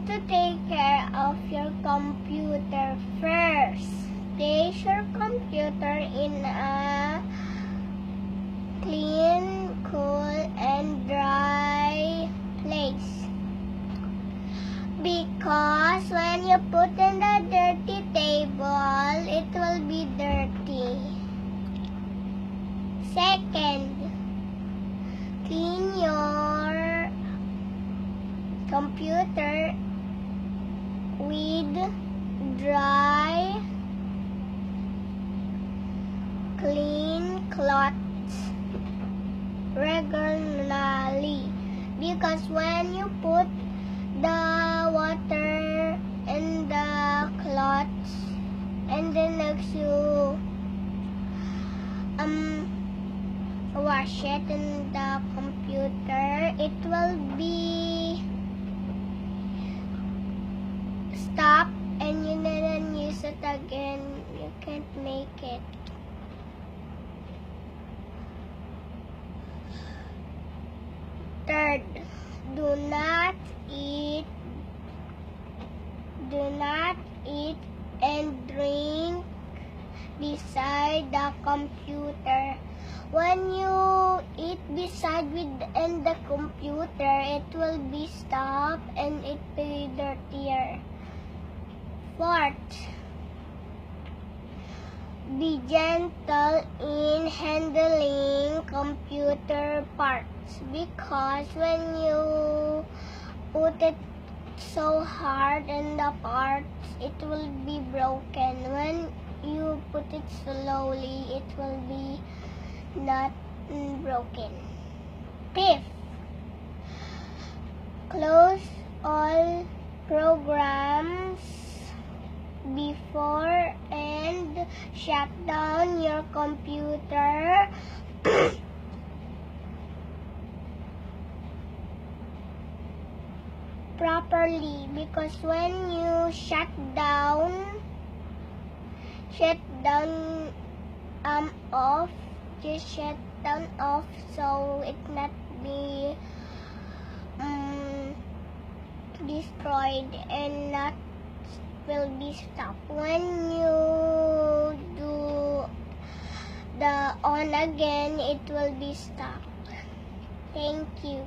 to take care of your computer first. Place your computer in a clean, cool, and dry place. Because when you put in the dirty table, it will be dirty. Second, clean your computer with dry, clean cloths regularly, because when you put the water in the cloths and then next you wash it in the computer, it will be stop and you didn't use it again. You can't make it. Third, do not eat and drink beside the computer. When you eat beside within the computer, it will be stopped and it will be dirtier. Fourth, be gentle in handling computer parts, because when you put it so hard in the parts, it will be broken. When you put it slowly, it will be not broken. Fifth, close all programs before and shut down your computer properly, because when you shut down off, just shut down off so it not be destroyed and not will be stopped. When you do the on again, it will be stopped. Thank you.